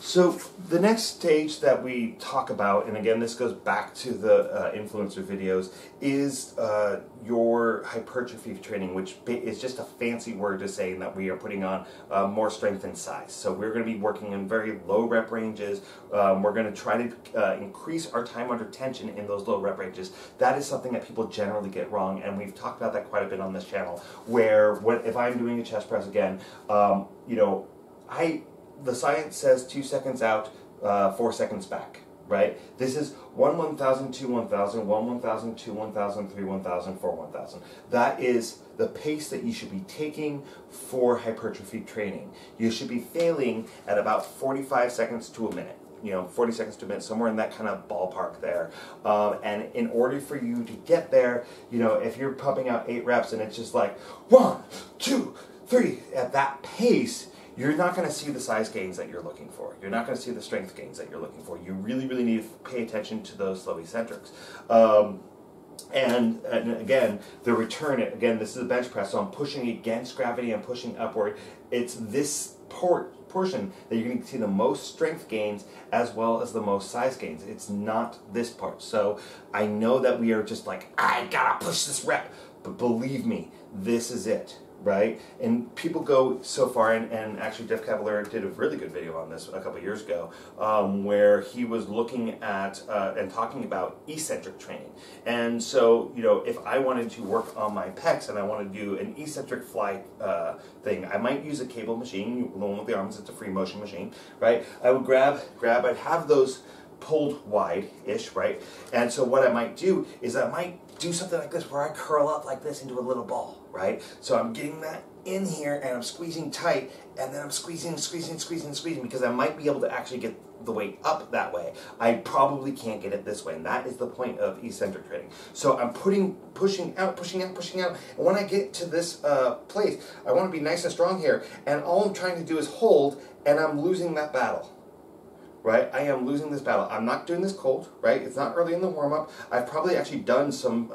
So the next stage that we talk about, and again this goes back to the influencer videos, is your hypertrophy training, which is just a fancy word to saying that we are putting on more strength and size. So we're going to be working in very low rep ranges. We're going to try to increase our time under tension in those low rep ranges. That is something that people generally get wrong, and we've talked about that quite a bit on this channel, where if I'm doing a chest press again, you know, the science says 2 seconds out, 4 seconds back, right? This is 1 1000, 2 1000, 1 1000, 2 1000, 3 1000, 4 1000. That is the pace that you should be taking for hypertrophy training. You should be failing at about 45 seconds to a minute. You know, 40 seconds to a minute, somewhere in that kind of ballpark there. And in order for you to get there, you know, if you're pumping out 8 reps and it's just like 1, 2, 3, at that pace, you're not going to see the size gains that you're looking for. You're not going to see the strength gains that you're looking for. You really, really need to pay attention to those slow eccentrics. And again, the return, again, this is a bench press, so I'm pushing against gravity, I'm pushing upward. It's this portion that you're going to see the most strength gains as well as the most size gains. It's not this part. So I know that we are just like, I gotta push this rep, but believe me, this is it. Right? And people go so far, and actually Jeff Cavalier did a really good video on this a couple of years ago, where he was looking at and talking about eccentric training. And so, you know, if I wanted to work on my pecs and I want to do an eccentric fly thing, I might use a cable machine, the one with the arms. It's a free motion machine, right? I would grab, I'd have those pulled wide-ish, right? And so what I might do is I might do something like this where I curl up like this into a little ball, right? So I'm getting that in here and I'm squeezing tight, and then I'm squeezing because I might be able to actually get the weight up that way. I probably can't get it this way, and that is the point of eccentric training. So I'm pushing out, and when I get to this place, I want to be nice and strong here, and all I'm trying to do is hold, and I'm losing that battle. Right? I am losing this battle. I'm not doing this cold, right? It's not early in the warm-up. I've probably actually done some,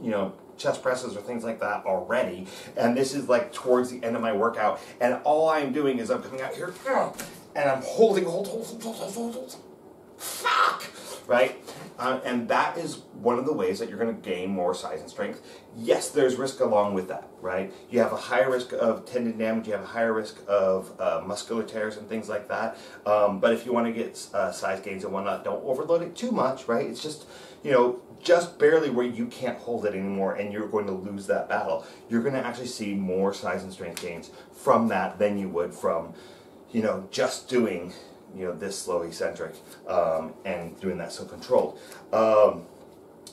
you know, chest presses or things like that already, and this is like towards the end of my workout, and all I'm doing is I'm coming out here, and I'm holding, hold. Fuck! Right? And that is one of the ways that you're going to gain more size and strength. Yes, there's risk along with that, right? You have a higher risk of tendon damage, you have a higher risk of muscular tears and things like that. But if you want to get size gains and whatnot, don't overload it too much, right? It's just, you know, just barely where you can't hold it anymore and you're going to lose that battle. You're going to actually see more size and strength gains from that than you would from, you know, just doing, you know, this slow eccentric and doing that so controlled.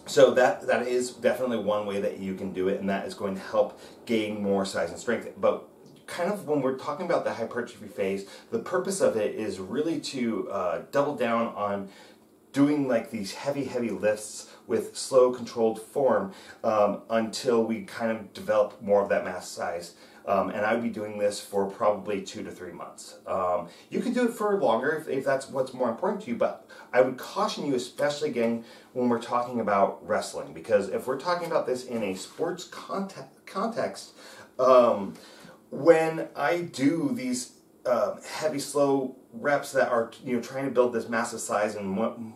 So that is definitely one way that you can do it, and that is going to help gain more size and strength. But kind of when we're talking about the hypertrophy phase, the purpose of it is really to double down on doing like these heavy lifts with slow controlled form until we kind of develop more of that mass size. And I would be doing this for probably 2 to 3 months. You can do it for longer if that's what's more important to you, but I would caution you, especially again when we're talking about wrestling, because if we're talking about this in a sports context, when I do these heavy, slow reps that are, you know, trying to build this massive size and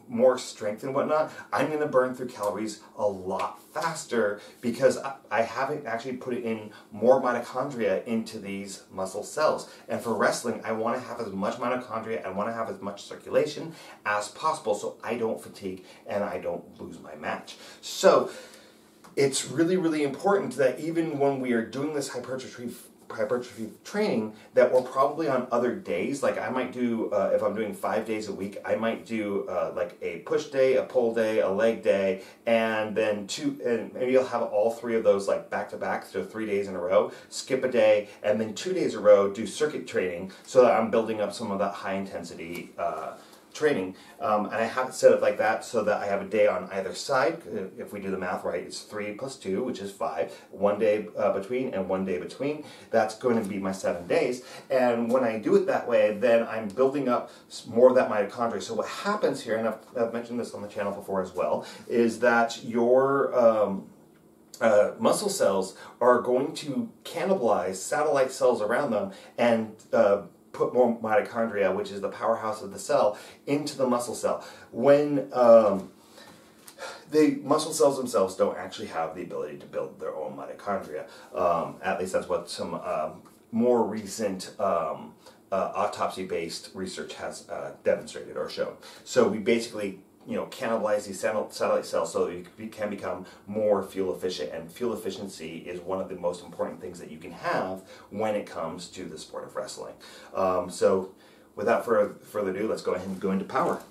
more strength and whatnot, I'm going to burn through calories a lot faster because I haven't actually put in more mitochondria into these muscle cells. And for wrestling, I want to have as much mitochondria, I want to have as much circulation as possible so I don't fatigue and I don't lose my match. So it's really, really important that even when we are doing this hypertrophy training, that we're probably on other days. Like I might do, if I'm doing 5 days a week, I might do like a push day, a pull day, a leg day, and then and maybe I'll have all 3 of those like back to back, so 3 days in a row, skip a day, and then 2 days in a row do circuit training so that I'm building up some of that high intensity training, and I have it set up like that so that I have a day on either side. If we do the math right, it's 3 plus 2, which is 5. 1 day between and 1 day between. That's going to be my 7 days. And when I do it that way, then I'm building up more of that mitochondria. So what happens here, and I've mentioned this on the channel before as well, is that your muscle cells are going to cannibalize satellite cells around them and put more mitochondria, which is the powerhouse of the cell, into the muscle cell. When the muscle cells themselves don't actually have the ability to build their own mitochondria. At least that's what some more recent autopsy-based research has demonstrated or shown. So we basically, cannibalize these satellite cells so that we can become more fuel efficient, and fuel efficiency is one of the most important things that you can have when it comes to the sport of wrestling. So without further ado, let's go ahead and go into power.